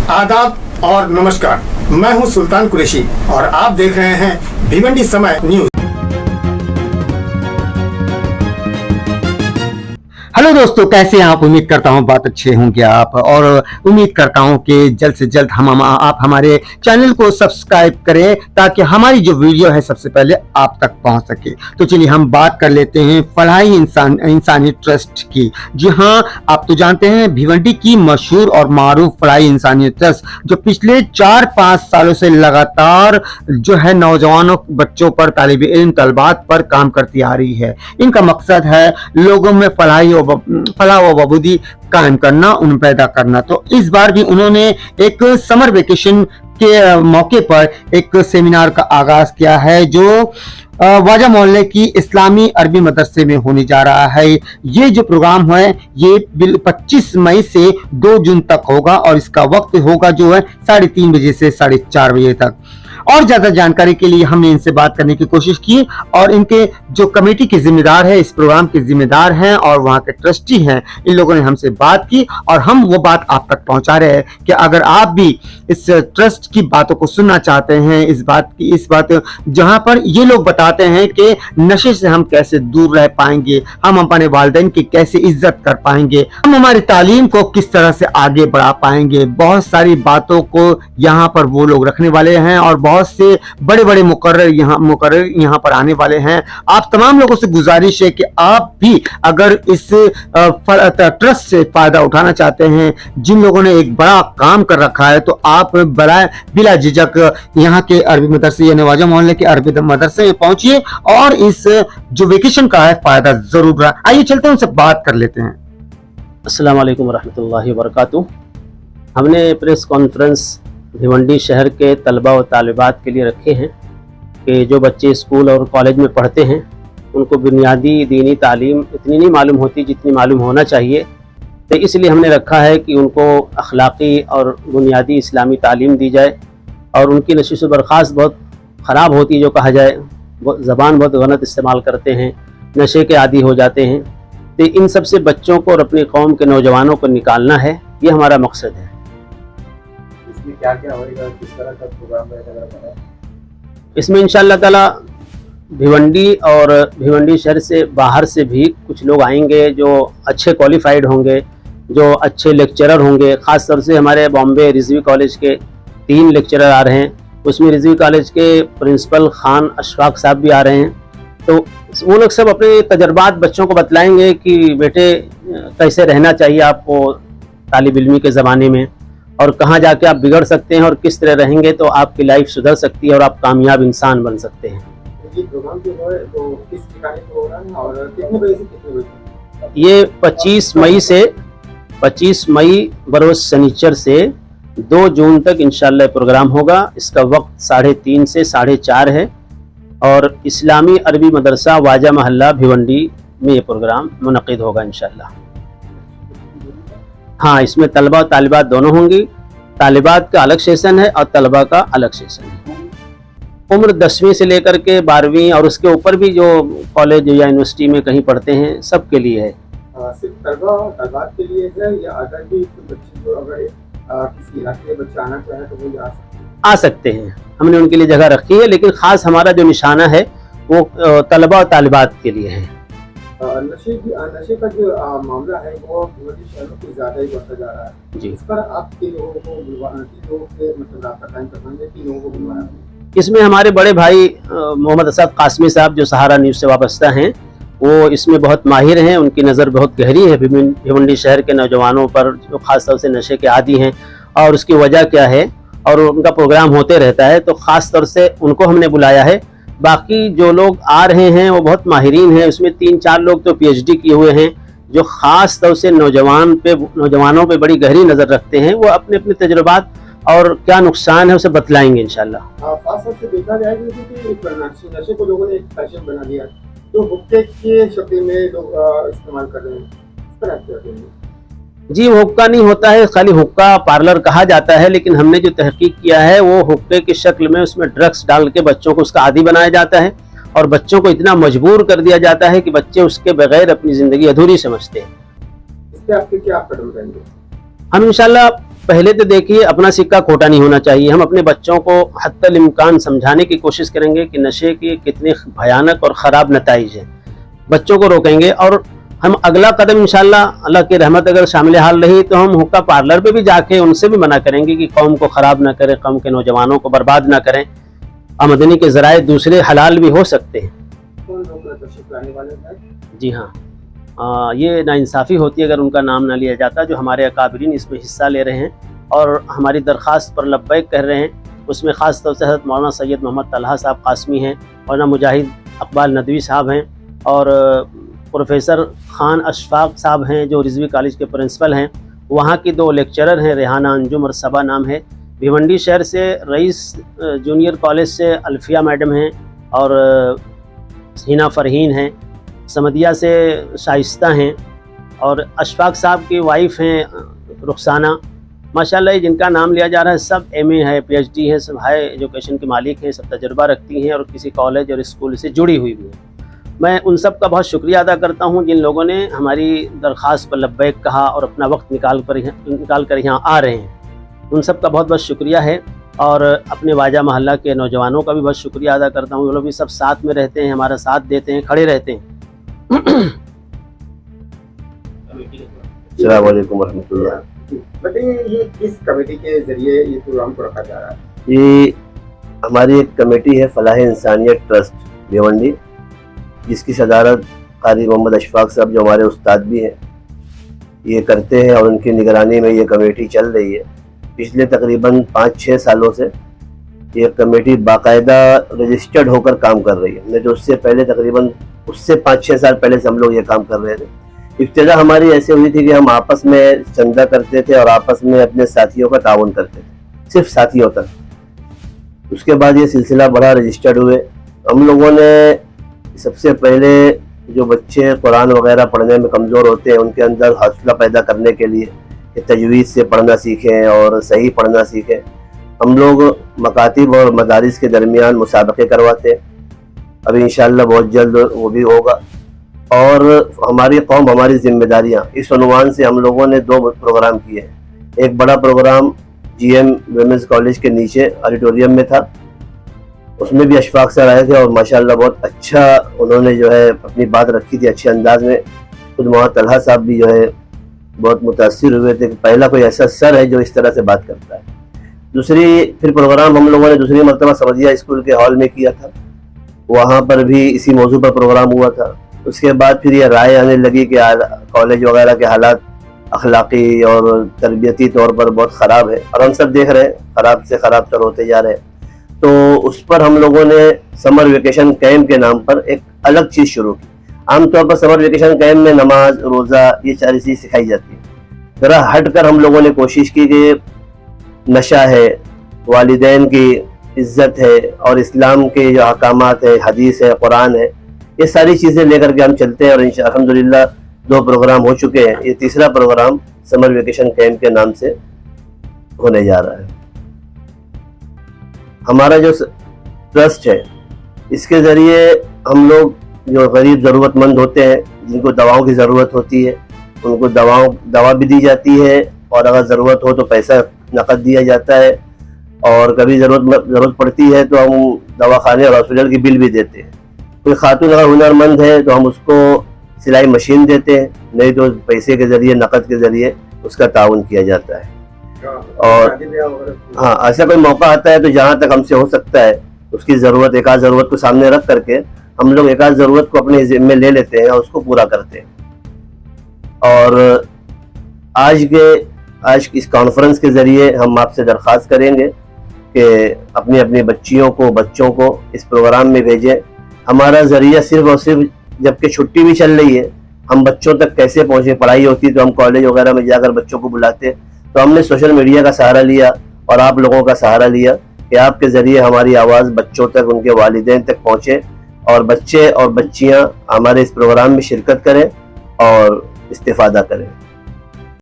आदाब और नमस्कार, मैं हूं सुल्तान कुरैशी और आप देख रहे हैं भिवंडी समय न्यूज। हेलो दोस्तों, कैसे हैं आप? उम्मीद करता हूं बहुत अच्छे होंगे आप, और उम्मीद करता हूं कि जल्द से जल्द आप हमारे चैनल को सब्सक्राइब करें ताकि हमारी जो वीडियो है सबसे पहले आप तक पहुंच सके। तो चलिए हम बात कर लेते हैं फलाही इंसानी ट्रस्ट की। जी हां, आप तो जानते हैं भिवंडी की मशहूर और मारूफ फलाही इंसानी ट्रस्ट जो पिछले 4-5 सालों से लगातार जो है नौजवानों, बच्चों पर, तालिब इल्म, तलबात पर काम करती आ रही है। इनका मकसद है लोगों में फलाह व बहबूदी कायम करना, उन पैदा करना। तो इस बार भी उन्होंने एक समर वेकेशन के मौके पर एक सेमिनार का आगाज किया है जो वाजा मोहल्ले की इस्लामी अरबी मदरसे में होने जा रहा है। ये जो प्रोग्राम है ये 25 मई से 2 जून तक होगा और इसका वक्त होगा जो है 3:30 बजे से 4:30 बजे तक। और ज्यादा जानकारी के लिए हमने इनसे बात करने की कोशिश की और इनके जो कमेटी के जिम्मेदार है, इस प्रोग्राम के जिम्मेदार हैं और वहाँ के ट्रस्टी हैं, इन लोगों ने हमसे बात की और हम वो बात आप तक पहुंचा रहे हैं कि अगर आप भी इस ट्रस्ट की बातों को सुनना चाहते हैं, इस बात जहां पर ये लोग बताते हैं कि नशे से हम कैसे दूर रह पाएंगे, हम अपने वालिदैन की कैसे इज्जत कर पाएंगे, हम हमारी तालीम को किस तरह से आगे बढ़ा पाएंगे, बहुत सारी बातों को यहाँ पर वो लोग रखने वाले हैं और बहुत से बड़े बड़े मुकर्रर यहाँ पर आने वाले हैं। आप तमाम लोगों से गुजारिश है कि आप भी अगर इस ट्रस्ट से फायदा उठाना चाहते हैं, जिन लोगों ने एक बड़ा काम कर रखा है, तो आप बिला झिझक यहाँ के अरबी मदरसे यानी वाजा मोहल्ले के अरबी मदरसे में पहुंचिए और इस जो वेकेशन का है फायदा जरूर रहा। आइए चलते हैं, उनसे बात कर लेते हैं। अस्सलाम वालेकुम रहमतुल्लाहि व बरकातुहू। हमने प्रेस कॉन्फ्रेंस भिवंडी शहर के तलबा व तालिबात के लिए रखे हैं कि जो बच्चे स्कूल और कॉलेज में पढ़ते हैं उनको बुनियादी दीनी तालीम इतनी नहीं मालूम होती जितनी मालूम होना चाहिए। तो इसलिए हमने रखा है कि उनको अखलाक़ी और बुनियादी इस्लामी तालीम दी जाए और उनकी नशीस बर्खास्त बहुत ख़राब होती है, जो कहा जाए ज़बान बहुत गलत इस्तेमाल करते हैं, नशे के आदी हो जाते हैं। तो इन सब से बच्चों को और अपनी कौम के नौजवानों को निकालना है, ये हमारा मकसद है। इसमें क्या होगा, किस तरह का प्रोग्राम रहेगा? इसमें इंशाअल्लाह ताला भिवंडी और भिवंडी शहर से बाहर से भी कुछ लोग आएंगे जो अच्छे क्वालिफाइड होंगे, जो अच्छे लेक्चरर होंगे। ख़ास तौर से हमारे बॉम्बे रिजवी कॉलेज के 3 लेक्चरर आ रहे हैं, उसमें रिजवी कॉलेज के प्रिंसिपल खान अशफाक साहब भी आ रहे हैं। तो वो लोग सब अपने तजर्बात बच्चों को बतलाएंगे कि बेटे कैसे रहना चाहिए आपको तालिब इल्मी के ज़माने में, और कहाँ जाके आप बिगड़ सकते हैं और किस तरह रहेंगे तो आपकी लाइफ सुधर सकती है और आप कामयाब इंसान बन सकते हैं। ये प्रोग्राम जो है तो किस ठिकाने पे हो रहा है और कितने बजे से कितने बजे तक? ये 25 मई बरोज शनिचर से 2 जून तक इंशाअल्लाह प्रोग्राम होगा। इसका वक्त 3:30 से 4:30 है और इस्लामी अरबी मदरसा वाजा मोहल्ला भिवंडी में ये प्रोग्राम मुनक़िद होगा इंशाअल्लाह। हाँ, इसमें तलबा और तालिबात दोनों होंगी। तालिबात का अलग सेशन है और तलबा का अलग सेशन है। उम्र 10वीं से लेकर के 12वीं और उसके ऊपर भी जो कॉलेज या यूनिवर्सिटी में कहीं पढ़ते हैं सबके लिए है। सिर्फ तलबा और तालिबात के लिए है या अदर भी बच्चे जो अगर किसी इलाके के बच्चे आना चाहे तो वो आ सकते हैं? हमने उनके लिए जगह रखी है, लेकिन ख़ास हमारा जो निशाना है वो तलबा और तालिबात के लिए है। नशे का जो मामला है वो भिवंडी शहर में ज़्यादा ही बढ़ता जा रहा है जी। इस पर आप तीन लोगों के मतलब आपका टाइम करवाएंगे, 3 लोगों को बुलवाया? इसमें हमारे बड़े भाई मोहम्मद असद कासमी साहब जो सहारा न्यूज़ से वाबस्ता हैं, वो इसमें बहुत माहिर हैं, उनकी नज़र बहुत गहरी है भिवंडी शहर के नौजवानों पर जो ख़ास तौर से नशे के आदी हैं और उसकी वजह क्या है, और उनका प्रोग्राम होते रहता है, तो ख़ास तौर से उनको हमने बुलाया है। बाकी जो लोग आ रहे हैं वो बहुत माहिरीन हैं, उसमें 3-4 लोग तो PhD किए हुए हैं जो ख़ास तौर से नौजवानों पे बड़ी गहरी नज़र रखते हैं। वो अपने अपने तजुर्बात और क्या नुकसान है उसे बतलाएंगे इंशाल्लाह। खास तौर से देखा जाएगा कि नशे को लोगों ने एक फैशन बना दिया, तो हुक्के के शक्ल में लोग इस्तेमाल कर रहे हैं, इस पर आप क्या कहेंगे? जी, हुक्का नहीं होता है, खाली हुक्का पार्लर कहा जाता है, लेकिन हमने जो तहकीक किया है वो हुक्के की शक्ल में उसमें ड्रग्स डाल के बच्चों को उसका आदी बनाया जाता है और बच्चों को इतना मजबूर कर दिया जाता है कि बच्चे उसके बगैर अपनी ज़िंदगी अधूरी समझते हैं। इस पे आपके क्या कदम रहेंगे? हम इंशाल्लाह पहले तो देखिए अपना सिक्का खोटा नहीं होना चाहिए। हम अपने बच्चों को हत्तल इम्कान समझाने की कोशिश करेंगे कि नशे के कितने भयानक और ख़राब नताइज हैं, बच्चों को रोकेंगे। और हम अगला कदम इंशाल्लाह अल्लाह की रहमत अगर शामिल हाल रही तो हम हुक्का पार्लर पे भी जाके उनसे भी मना करेंगे कि कौम को ख़राब ना करें, कौम के नौजवानों को बर्बाद ना करें। आमदनी के ज़राए दूसरे हलाल भी हो सकते हैं। कौन लोग तशरीफ लाने वाले हैं? जी हाँ, ये नाइंसाफ़ी होती है अगर उनका नाम ना लिया जाता। जो हमारे अकाबरीन इसमें हिस्सा ले रहे हैं और हमारी दरख्वास्त पर लब्बैक कह रहे हैं, उसमें ख़ास तौर से हज़रत मौलाना सैयद मोहम्मद तलहा साहब कासमी हैं, मौलाना मुजाहिद अकबाल नदवी साहब हैं और प्रोफेसर खान अशफाक साहब हैं जो रिजवी कॉलेज के प्रिंसिपल हैं। वहाँ की 2 लेक्चरर हैं, रेहाना अंजुम और सबा नाम है। भिवंडी शहर से रईस जूनियर कॉलेज से अल्फिया मैडम हैं और हिना फ़रहीन हैं। समदिया से शाइस्ता हैं और अशफाक साहब की वाइफ हैं रुखसाना। माशाल्लाह जिनका नाम लिया जा रहा है सब MA है, PhD है, सब हाई एजुकेशन के मालिक हैं, सब तजुर्बा रखती हैं और किसी कॉलेज और स्कूल से जुड़ी हुई भी हैं। मैं उन सब का बहुत शुक्रिया अदा करता हूं जिन लोगों ने हमारी दरख्वास्त पर लब्बैक कहा और अपना वक्त निकाल कर यहाँ आ रहे हैं। उन सब का बहुत बहुत शुक्रिया है और अपने वाजा मोहल्ला के नौजवानों का भी बहुत शुक्रिया अदा करता हूँ। वो लोग भी सब साथ में रहते हैं, हमारा साथ देते हैं, खड़े रहते हैं। अस्सलाम वालेकुम रहमतुल्लाह। बताइए ये किस कमेटी के जरिए ये प्रोग्राम को रखा जा रहा है? ये हमारी एक कमेटी है फलाह इंसानियत ट्रस्ट भिवंडी, जिसकी सदारत कारी मोहम्मद अशफाक साहब जो हमारे उस्ताद भी हैं ये करते हैं और उनकी निगरानी में ये कमेटी चल रही है। पिछले तकरीबन 5-6 सालों से ये कमेटी बाकायदा रजिस्टर्ड होकर काम कर रही है। नहीं तो उससे पहले तकरीबन उससे 5-6 साल पहले से हम लोग ये काम कर रहे थे। इब्तिदा हमारी ऐसे हुई थी कि हम आपस में चंदा करते थे और आपस में अपने साथियों का ताउन करते थे, सिर्फ साथियों तक। उसके बाद ये सिलसिला बड़ा रजिस्टर्ड हुए। हम लोगों ने सबसे पहले जो बच्चे कुरान वगैरह पढ़ने में कमज़ोर होते हैं उनके अंदर हौसला पैदा करने के लिए कि तजवीज़ से पढ़ना सीखें और सही पढ़ना सीखें, हम लोग मकातिब और मदारिस के दरमियान मुसाबक़े करवाते हैं। अभी इंशाअल्लाह बहुत जल्द वो भी होगा। और हमारी कौम हमारी जिम्मेदारियाँ, इस उन्वान से हम लोगों ने 2 प्रोग्राम किए। एक बड़ा प्रोग्राम GM वुमेंस कॉलेज के नीचे ऑडिटोरियम में था, उसमें भी अशफाक सर आए थे और माशाल्लाह बहुत अच्छा उन्होंने जो है अपनी बात रखी थी अच्छे अंदाज में। खुद मौलाना तलहा साहब भी जो है बहुत मुतासिर हुए थे कि पहला कोई ऐसा सर है जो इस तरह से बात करता है। फिर प्रोग्राम हम लोगों ने दूसरी मरतबा समदिया स्कूल के हॉल में किया था, वहाँ पर भी इसी मौजू पर प्रोग्राम हुआ था। उसके बाद फिर ये राय आने लगी कि कॉलेज वगैरह के हालात अखलाकी और तरबियती तौर पर बहुत ख़राब है और हम सब देख रहे हैं ख़राब से ख़राब तर होते जा रहे हैं। तो उस पर हम लोगों ने समर वेकेशन कैंप के नाम पर एक अलग चीज़ शुरू की। आमतौर पर समर वेकेशन कैंप में नमाज, रोज़ा ये सारी चीज़ सिखाई जाती है। ज़रा हट कर हम लोगों ने कोशिश की कि नशा है, वालिदैन की इज्जत है और इस्लाम के जो अहकामात है, हदीस है, कुरान है, ये सारी चीज़ें लेकर के हम चलते हैं। और अल्हम्दुलिल्लाह 2 प्रोग्राम हो चुके हैं। ये तीसरा प्रोग्राम समर वेकेशन कैंप के नाम से होने जा रहा है। हमारा जो ट्रस्ट है इसके ज़रिए हम लोग जो गरीब ज़रूरतमंद होते हैं, जिनको दवाओं की ज़रूरत होती है, उनको दवा भी दी जाती है और अगर ज़रूरत हो तो पैसा नकद दिया जाता है और कभी ज़रूरत पड़ती है तो हम दवाखाने और हॉस्पिटल की बिल भी देते हैं। कोई खातून अगर हुनरमंद है तो हम उसको सिलाई मशीन देते हैं, नहीं तो पैसे के ज़रिए, नकद के ज़रिए उसका ताउन किया जाता है। और हाँ, ऐसा कोई मौका आता है तो जहाँ तक हमसे हो सकता है उसकी ज़रूरत, एक आध ज़रूरत को सामने रख करके हम लोग एक आध ज़रूरत को अपने ज़िम्मे ले लेते हैं और उसको पूरा करते हैं। और आज इस कॉन्फ्रेंस के ज़रिए हम आपसे दरख्वास्त करेंगे कि अपनी अपनी बच्चों को इस प्रोग्राम में भेजें। हमारा ज़रिया सिर्फ़ और सिर्फ, जबकि छुट्टी भी चल रही है, हम बच्चों तक कैसे पहुँचे। पढ़ाई होती तो हम कॉलेज वगैरह में जाकर बच्चों को बुलाते, तो हमने सोशल मीडिया का सहारा लिया और आप लोगों का सहारा लिया कि आपके ज़रिए हमारी आवाज़ बच्चों तक, उनके वालिदैन तक पहुँचे और बच्चे और बच्चियाँ हमारे इस प्रोग्राम में शिरकत करें और इस्तिफ़ादा करें।